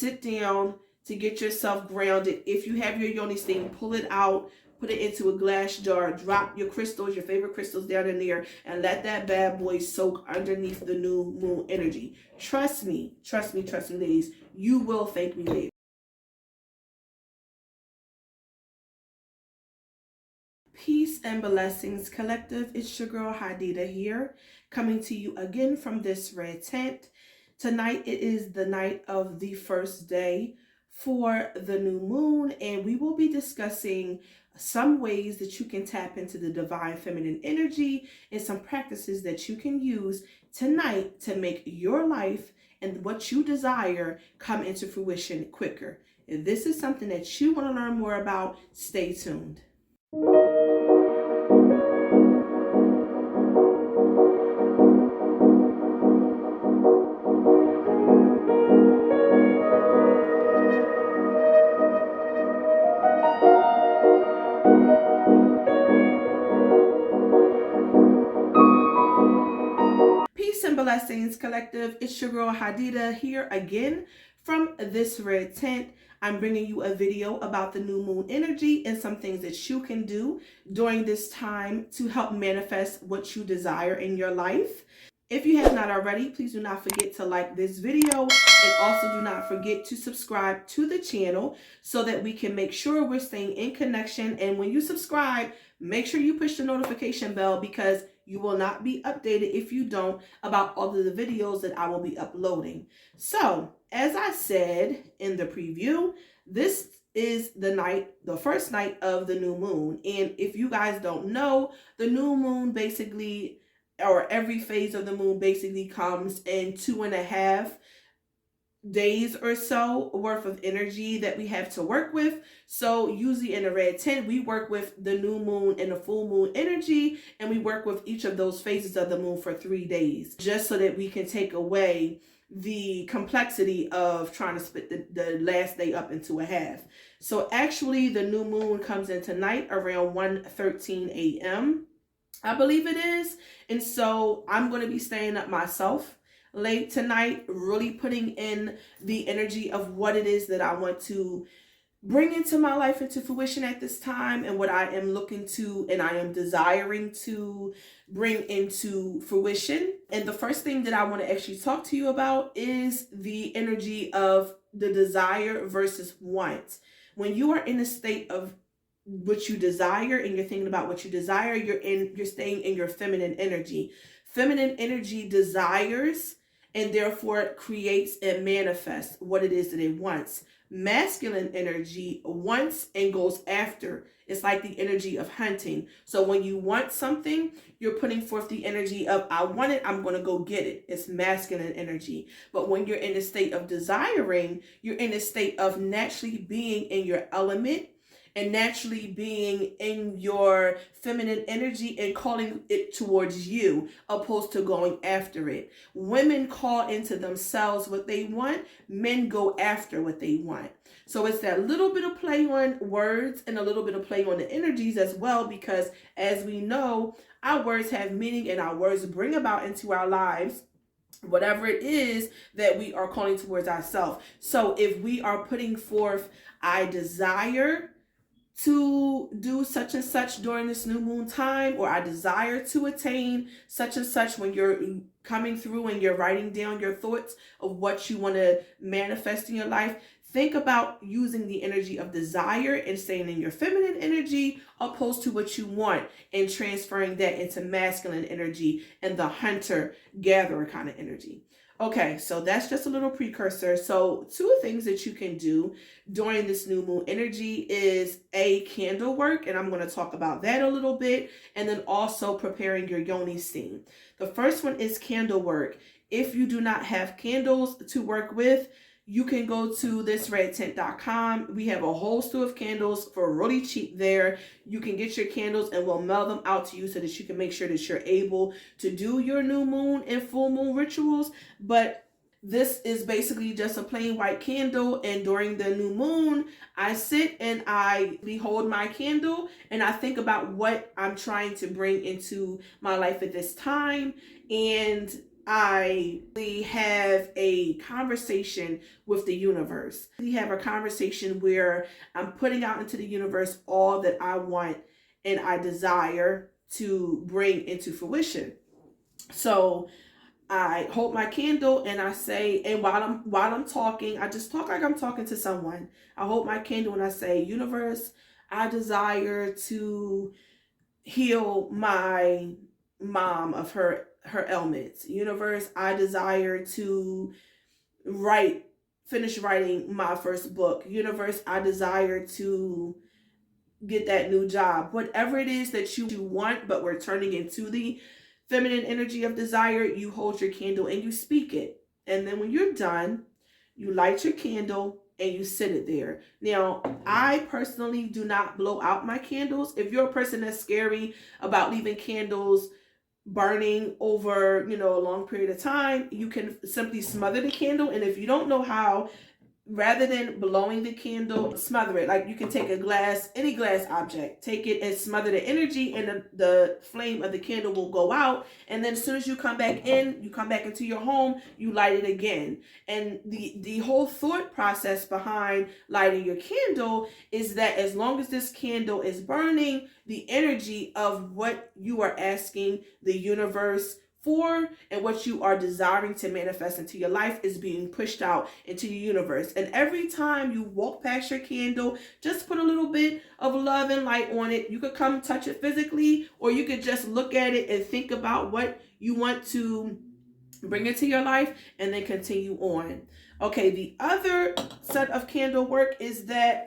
sit down to get yourself grounded. If you have your Yoni Steam, pull it out, put it into a glass jar, drop your crystals, your favorite crystals down in there, and let that bad boy soak underneath the new moon energy. Trust me, ladies, you will thank me later. Peace and blessings, collective. It's your girl Hadida here, coming to you again from this red tent. Tonight it is the night of the first day for the new moon, and we will be discussing some ways that you can tap into the divine feminine energy and some practices that you can use tonight to make your life and what you desire come into fruition quicker. If this is something that you want to learn more about, stay tuned. Peace and blessings, collective. It's your girl Hadida here again from this red tent. I'm bringing you a video about the new moon energy and some things that you can do during this time to help manifest what you desire in your life. If you have not already, please do not forget to like this video, and also do not forget to subscribe to the channel so that we can make sure we're staying in connection. And when you subscribe, make sure you push the notification bell, because you will not be updated if you don't about all of the videos that I will be uploading. So, as I said in the preview, this is the first night of the new moon. And if you guys don't know, the new moon basically, or every phase of the moon basically comes in 2.5 days or so worth of energy that we have to work with. So usually in the red tent, we work with the new moon and the full moon energy, and we work with each of those phases of the moon for 3 days, just so that we can take away the complexity of trying to split the last day up into a half. So actually the new moon comes in tonight around 1:13 a.m. I believe it is. And so I'm going to be staying up myself late tonight, really putting in the energy of what it is that I want to bring into my life into fruition at this time, and what I am looking to and I am desiring to bring into fruition. And the first thing that I want to actually talk to you about is the energy of the desire versus want. When you are in a state of what you desire and you're thinking about what you desire, you're staying in your feminine energy. Feminine energy desires, and therefore it creates and manifests what it is that it wants. Masculine energy wants and goes after. It's like the energy of hunting. So when you want something, you're putting forth the energy of, I want it, I'm going to go get it. It's masculine energy. But when you're in a state of desiring, you're in a state of naturally being in your element and naturally being in your feminine energy and calling it towards you, opposed to going after it. Women call into themselves what they want. Men go after what they want. So it's that little bit of play on words and a little bit of play on the energies as well, because as we know, our words have meaning and our words bring about into our lives whatever it is that we are calling towards ourselves. So if we are putting forth, I desire to do such and such during this new moon time, or I desire to attain such and such, when you're coming through and you're writing down your thoughts of what you want to manifest in your life, think about using the energy of desire and staying in your feminine energy, opposed to what you want, and transferring that into masculine energy and the hunter-gatherer kind of energy. Okay, so that's just a little precursor. So 2 things that you can do during this new moon energy is candle work, and I'm going to talk about that a little bit, and then also preparing your Yoni Steam. The first one is candle work. If you do not have candles to work with, you can go to thisredtent.com. We have a whole slew of candles for really cheap there. You can get your candles and we'll mail them out to you so that you can make sure that you're able to do your new moon and full moon rituals. But this is basically just a plain white candle, and during the new moon, I sit and I hold my candle and I think about what I'm trying to bring into my life at this time, and I have a conversation with the universe. We have a conversation where I'm putting out into the universe all that I want and I desire to bring into fruition. So I hold my candle and I say, and while I'm talking, I just talk like I'm talking to someone. I hold my candle and I say, universe, I desire to heal my mom of her ailments. Universe, I desire to write finish writing my first book. Universe, I desire to get that new job. Whatever it is that you want, but we're turning into the feminine energy of desire, you hold your candle and you speak it. And then when you're done, you light your candle and you sit it there. Now, I personally do not blow out my candles. If you're a person that's scary about leaving candles burning over, a long period of time, you can simply smother the candle. And if you don't know how, rather than blowing the candle, smother it. Like you can take a glass, any glass object, take it and smother the energy, and the flame of the candle will go out. And then as soon as you come back into your home, you light it again. And the whole thought process behind lighting your candle is that as long as this candle is burning, the energy of what you are asking the universe for and what you are desiring to manifest into your life is being pushed out into the universe. And every time you walk past your candle, just put a little bit of love and light on it. You could come touch it physically, or you could just look at it and think about what you want to bring into your life and then continue on. Okay, the other set of candle work is that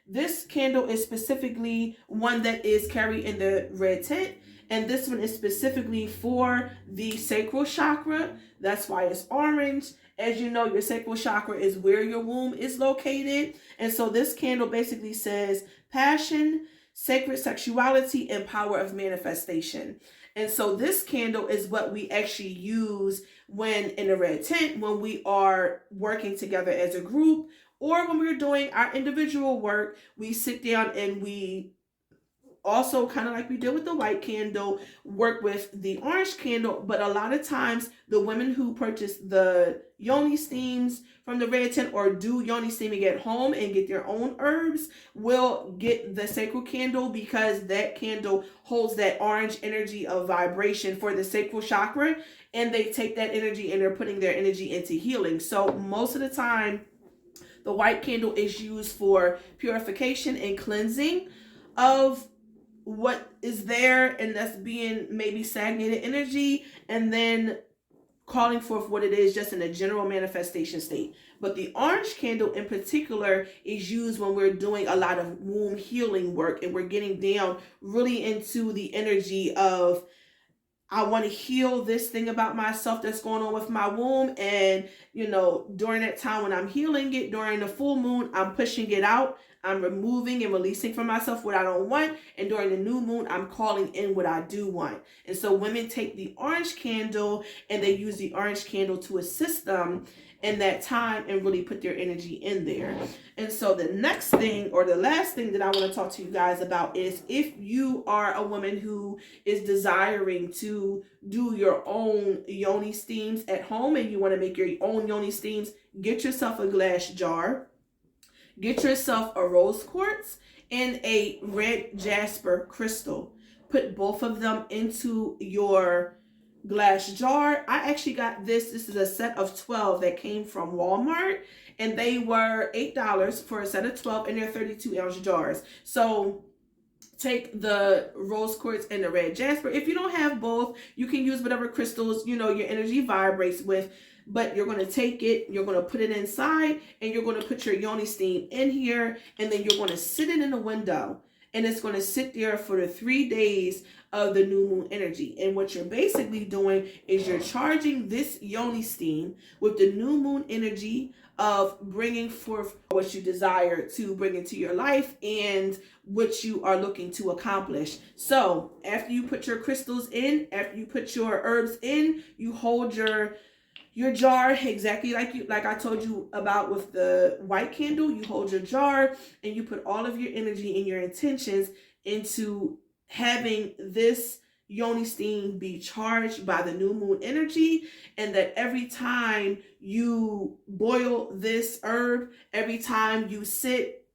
this candle is specifically one that is carried in the red tint. And this one is specifically for the sacral chakra. That's why it's orange. As you know, your sacral chakra is where your womb is located. And so this candle basically says passion, sacred sexuality, and power of manifestation. And so this candle is what we actually use when in the red tint, when we are working together as a group, or when we're doing our individual work. We sit down and we also, kind of like we did with the white candle, work with the orange candle. But a lot of times the women who purchase the Yoni Steams from the red tint or do Yoni Steaming at home and get their own herbs will get the sacral candle, because that candle holds that orange energy of vibration for the sacral chakra, and they take that energy and they're putting their energy into healing. So most of the time the white candle is used for purification and cleansing of what is there, and that's being maybe stagnated energy, and then calling forth what it is just in a general manifestation state. But the orange candle in particular is used when we're doing a lot of womb healing work and we're getting down really into the energy of, I want to heal this thing about myself that's going on with my womb. And, during that time when I'm healing it, during the full moon, I'm pushing it out. I'm removing and releasing from myself what I don't want. And during the new moon, I'm calling in what I do want. And so women take the orange candle and they use the orange candle to assist them in that time and really put their energy in there. And so the next thing, or the last thing that I want to talk to you guys about is, if you are a woman who is desiring to do your own Yoni Steams at home and you want to make your own Yoni Steams, get yourself a glass jar. Get yourself a rose quartz and a red jasper crystal. Put both of them into your glass jar. I actually got this. This is a set of 12 that came from Walmart, and they were $8 for a set of 12, and they're 32-ounce jars. So take the rose quartz and the red jasper. If you don't have both, you can use whatever crystals your energy vibrates with. But you're going to take it, you're going to put it inside, and you're going to put your Yoni Steam in here, and then you're going to sit it in the window, and it's going to sit there for the 3 days of the new moon energy. And what you're basically doing is you're charging this Yoni Steam with the new moon energy of bringing forth what you desire to bring into your life and what you are looking to accomplish. So after you put your crystals in, after you put your herbs in, you hold your jar exactly like I told you about with the white candle. You hold your jar and you put all of your energy and your intentions into having this Yoni Steam be charged by the new moon energy, and that every time you boil this herb, every time you sit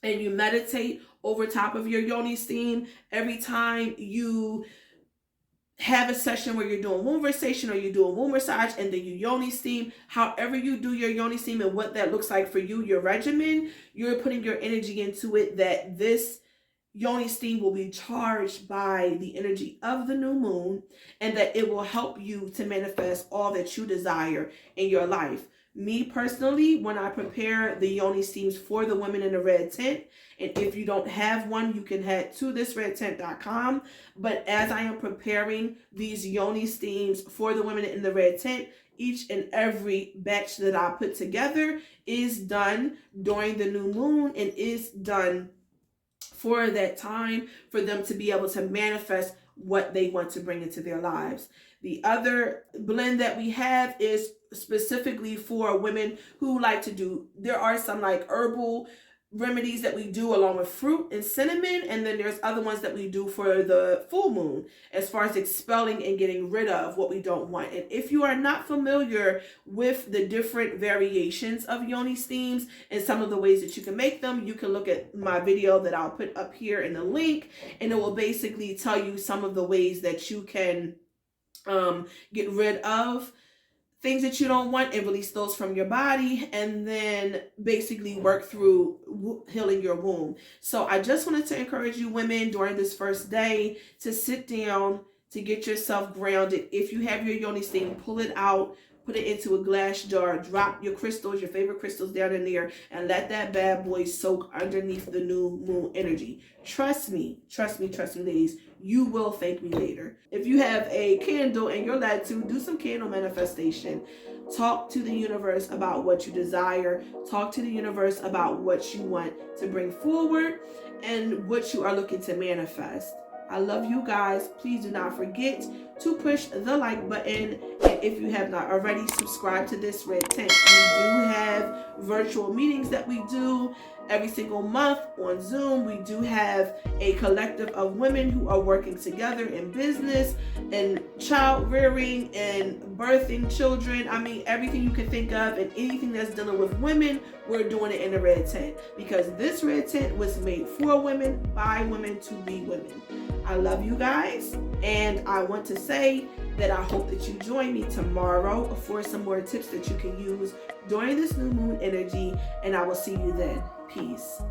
and you meditate over top of your Yoni Steam, every time you have a session where you're doing womb versation or you do a womb massage and then you Yoni Steam, however you do your Yoni Steam and what that looks like for you, your regimen, you're putting your energy into it, that this Yoni Steam will be charged by the energy of the new moon, and that it will help you to manifest all that you desire in your life. Me personally, when I prepare the Yoni Steams for the women in the red tent, and if you don't have one, you can head to thisredtent.com. But as I am preparing these Yoni Steams for the women in the red tent, each and every batch that I put together is done during the new moon and is done for that time for them to be able to manifest what they want to bring into their lives. The other blend that we have is specifically for women who like to do, there are some like herbal remedies that we do along with fruit and cinnamon, and then there's other ones that we do for the full moon as far as expelling and getting rid of what we don't want. And if you are not familiar with the different variations of Yoni Steams and some of the ways that you can make them, you can look at my video that I'll put up here in the link, and it will basically tell you some of the ways that you can get rid of things that you don't want and release those from your body, and then basically work through healing your womb. So I just wanted to encourage you women during this first day to sit down, to get yourself grounded. If you have your Yoni Steam, pull it out, put it into a glass jar, drop your crystals, your favorite crystals down in there, and let that bad boy soak underneath the new moon energy. Trust me, ladies, you will thank me later. If you have a candle and you're led to, do some candle manifestation. Talk to the universe about what you desire. Talk to the universe about what you want to bring forward and what you are looking to manifest. I love you guys. Please do not forget to push the like button. And if you have not already, subscribe to This Red Tent. We do have virtual meetings that we do every single month on Zoom. We do have a collective of women who are working together in business and child rearing and birthing children. I mean, everything you can think of and anything that's dealing with women, we're doing it in the Red Tent, because this Red Tent was made for women, by women, to be women. I love you guys, and I want to say that I hope that you join me tomorrow for some more tips that you can use during this new moon energy, and I will see you then. Peace.